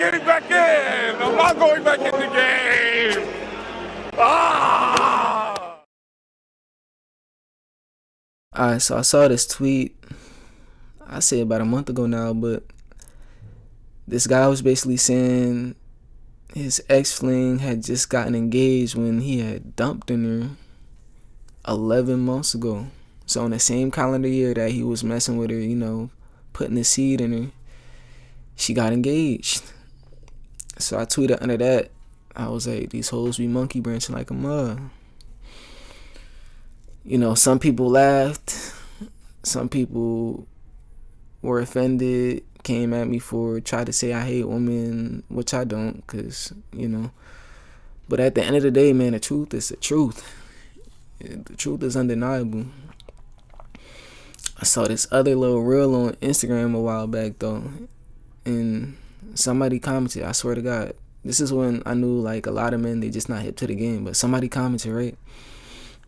getting back in. I'm not going back in the game. Ah! Alright, so I saw this tweet, I say about a month ago now, but this guy was basically saying his ex-fling had just gotten engaged when he had dumped in her 11 months ago. So in the same calendar year that he was messing with her, you know, putting the seed in her, she got engaged. So I tweeted under that, I was like, these hoes be monkey branching like a mug. You know, some people laughed, some people were offended, came at me for, tried to say I hate women, which I don't, because, you know. But at the end of the day, man, the truth is the truth. The truth is undeniable. I saw this other little reel on Instagram a while back, though, and somebody commented, I swear to God, this is when I knew, like, a lot of men, they just not hip to the game, but somebody commented, right?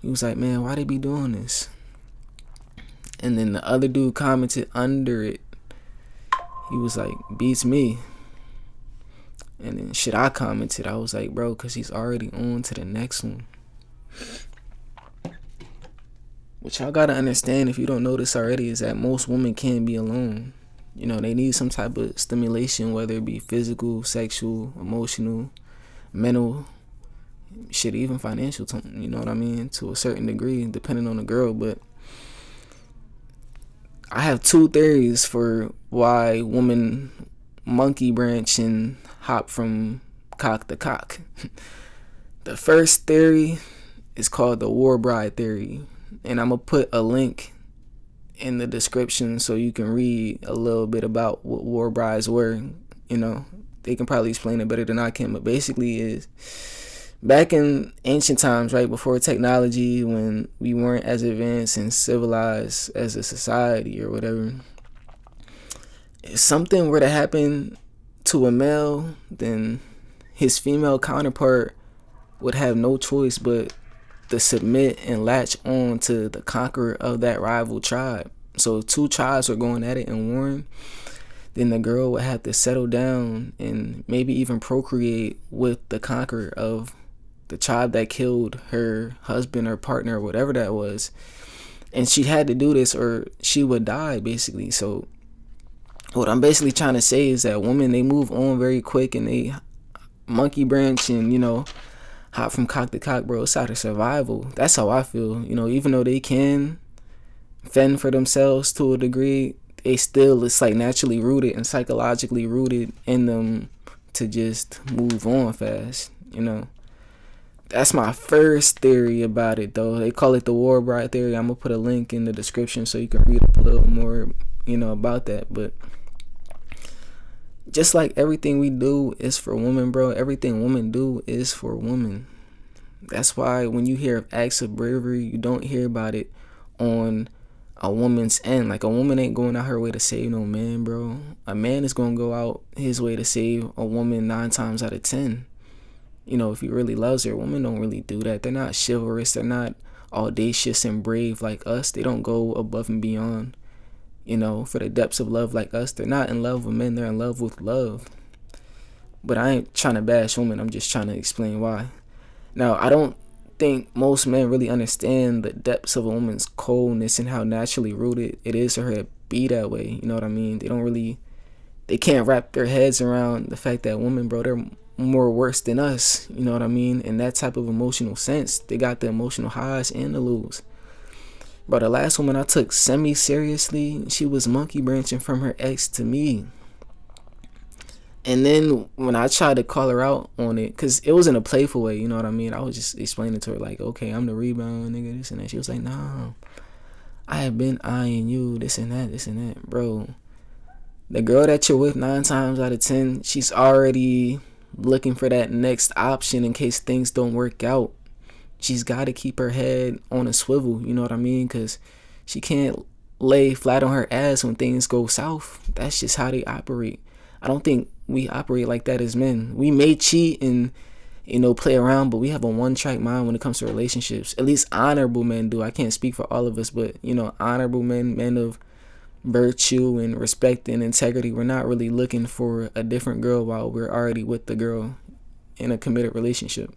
He was like, man, why they be doing this? And then the other dude commented under it. He was like, beats me. And then shit, I commented. I was like, bro, because he's already on to the next one. What y'all gotta understand, if you don't know this already, is that most women can't be alone. You know, they need some type of stimulation, whether it be physical, sexual, emotional, mental, shit, even financial, you know what I mean, to a certain degree, depending on the girl. But I have two theories for why women monkey branch and hop from cock to cock. The first theory is called the war bride theory, and I'm gonna put a link in the description so you can read a little bit about what war brides were. You know, they can probably explain it better than I can, but basically is back in ancient times, right before technology, when we weren't as advanced and civilized as a society or whatever, if something were to happen to a male, then his female counterpart would have no choice but to submit and latch on to the conqueror of that rival tribe. So if two tribes were going at it and warring, then the girl would have to settle down and maybe even procreate with the conqueror of the tribe that killed her husband or partner or whatever that was. And she had to do this or she would die, basically. So what I'm basically trying to say is that women, they move on very quick and they monkey branch and, you know, hop from cock to cock, bro. It's out of survival. That's how I feel. You know, even though they can fend for themselves to a degree, they still, it's like naturally rooted and psychologically rooted in them to just move on fast, you know. That's my first theory about it, though. They call it the war bride theory. I'm gonna put a link in the description so you can read a little more, you know, about that. But just like everything we do is for women, bro, everything women do is for women. That's why when you hear of acts of bravery, you don't hear about it on a woman's end. Like, a woman ain't going out her way to save no man, bro. A man is gonna go out his way to save a woman 9 times out of 10. You know, if he really loves her. Women don't really do that. They're not chivalrous. They're not audacious and brave like us. They don't go above and beyond, you know, for the depths of love like us. They're not in love with men. They're in love with love. But I ain't trying to bash women. I'm just trying to explain why. Now, I don't think most men really understand the depths of a woman's coldness and how naturally rooted it is for her to be that way. You know what I mean? They can't wrap their heads around the fact that women, bro, they're more worse than us. You know what I mean? In that type of emotional sense, they got the emotional highs and the lows. But the last woman I took semi-seriously, she was monkey branching from her ex to me. And then when I tried to call her out on it, because it was in a playful way, you know what I mean? I was just explaining to her, like, okay, I'm the rebound, nigga, this and that. She was like, nah, I have been eyeing you, this and that. Bro, the girl that you're with 9 times out of 10, she's already looking for that next option in case things don't work out. She's got to keep her head on a swivel, you know what I mean? Because she can't lay flat on her ass when things go south. That's just how they operate. I don't think we operate like that as men. We may cheat and, you know, play around, but we have a one-track mind when it comes to relationships. At least honorable men do. I can't speak for all of us, but, you know, honorable men of virtue and respect and integrity. We're not really looking for a different girl while we're already with the girl in a committed relationship.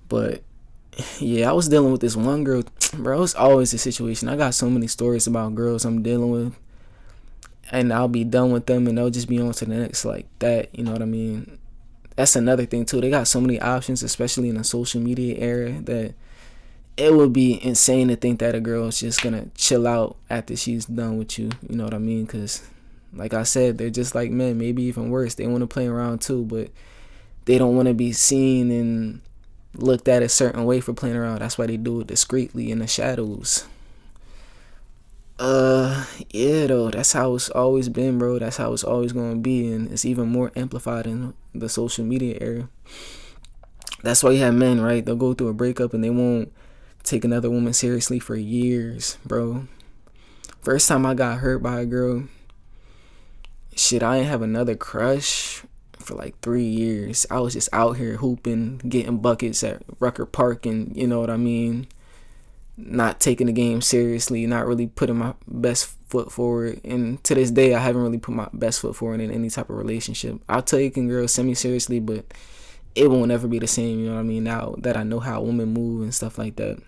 But yeah, I was dealing with this one girl, bro. It's always a situation. I got so many stories about girls I'm dealing with, and I'll be done with them and they'll just be on to the next, like that. You know what I mean? That's another thing too. They got so many options, especially in the social media era, that it would be insane to think that a girl is just gonna chill out after she's done with you. You know what I mean? Because like I said, they're just like men, maybe even worse. They want to play around too, but they don't want to be seen and looked at a certain way for playing around. That's why they do it discreetly in the shadows. Yeah, though, that's how it's always been, bro. That's how it's always gonna be, and it's even more amplified in the social media era. That's why you have men, right? They'll go through a breakup and they won't take another woman seriously for years, bro. First time I got hurt by a girl, shit, I didn't have another crush for like 3 years. I was just out here hooping, getting buckets at Rucker Park, and you know what I mean, not taking the game seriously, not really putting my best foot forward. And to this day, I haven't really put my best foot forward in any type of relationship. I'll take girls semi-seriously, but it won't ever be the same, you know what I mean, now that I know how women move and stuff like that.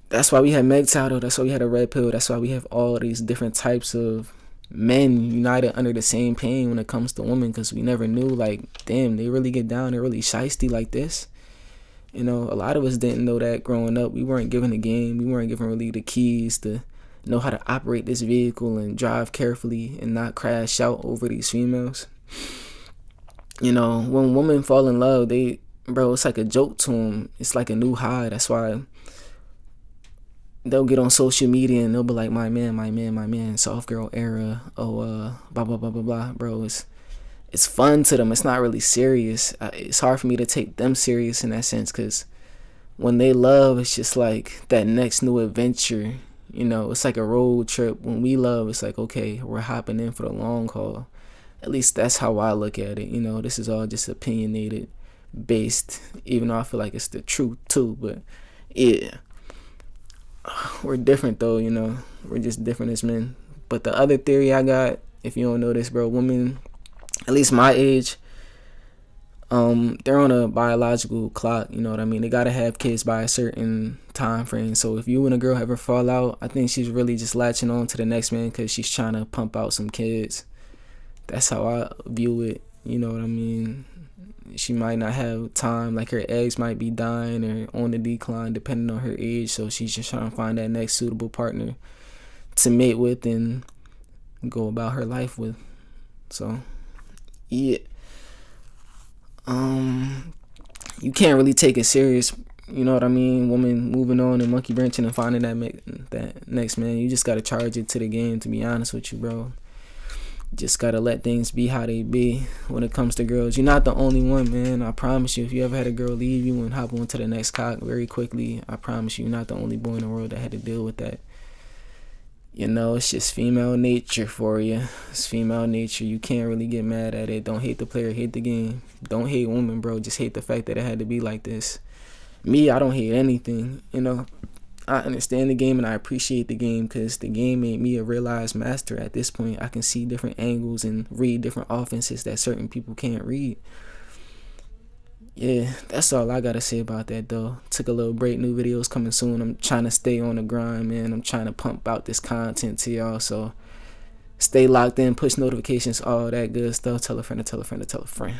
That's why we had mgtow, though. That's why we had a red pill. That's why we have all these different types of men united under the same pain when it comes to women, because we never knew, like, damn, they really get down, they're really shiesty like this. You know, a lot of us didn't know that growing up. We weren't given the game. We weren't given really the keys to know how to operate this vehicle and drive carefully and not crash out over these females. You know, when women fall in love, it's like a joke to them. It's like a new high. That's why they'll get on social media and they'll be like, my man, soft girl era, blah, blah, blah, blah, blah. Bro, it's fun to them. It's not really serious. It's hard for me to take them serious in that sense, because when they love, it's just like that next new adventure. You know, it's like a road trip. When we love, it's like, okay, we're hopping in for the long haul. At least that's how I look at it. You know, this is all just opinionated based, even though I feel like it's the truth too. But yeah, we're different though, you know. We're just different as men. But the other theory I got, if you don't know this, bro, women, at least my age, they're on a biological clock, you know what I mean? They gotta have kids by a certain time frame. So if you and a girl ever fall out, I think she's really just latching on to the next man because she's trying to pump out some kids. That's how I view it, you know what I mean? She might not have time, like her eggs might be dying or on the decline depending on her age, so she's just trying to find that next suitable partner to mate with and go about her life with. So yeah, you can't really take it serious, you know what I mean? Woman moving on and monkey branching and finding that next man. You just gotta charge it to the game, to be honest with you, bro. Just gotta let things be how they be when it comes to girls. You're not the only one, man. I promise you. If you ever had a girl leave you and hop on to the next cock very quickly, I promise you, you're not the only boy in the world that had to deal with that. You know, it's just female nature for you. It's female nature. You can't really get mad at it. Don't hate the player, hate the game. Don't hate women, bro. Just hate the fact that it had to be like this. Me, I don't hate anything, you know. I understand the game and I appreciate the game because the game made me a realized master. At this point, I can see different angles and read different offenses that certain people can't read. Yeah, that's all I gotta say about that, though. Took a little break. New videos coming soon. I'm trying to stay on the grind, man. I'm trying to pump out this content to y'all, so stay locked in, push notifications, all that good stuff. Tell a friend to tell a friend to tell a friend.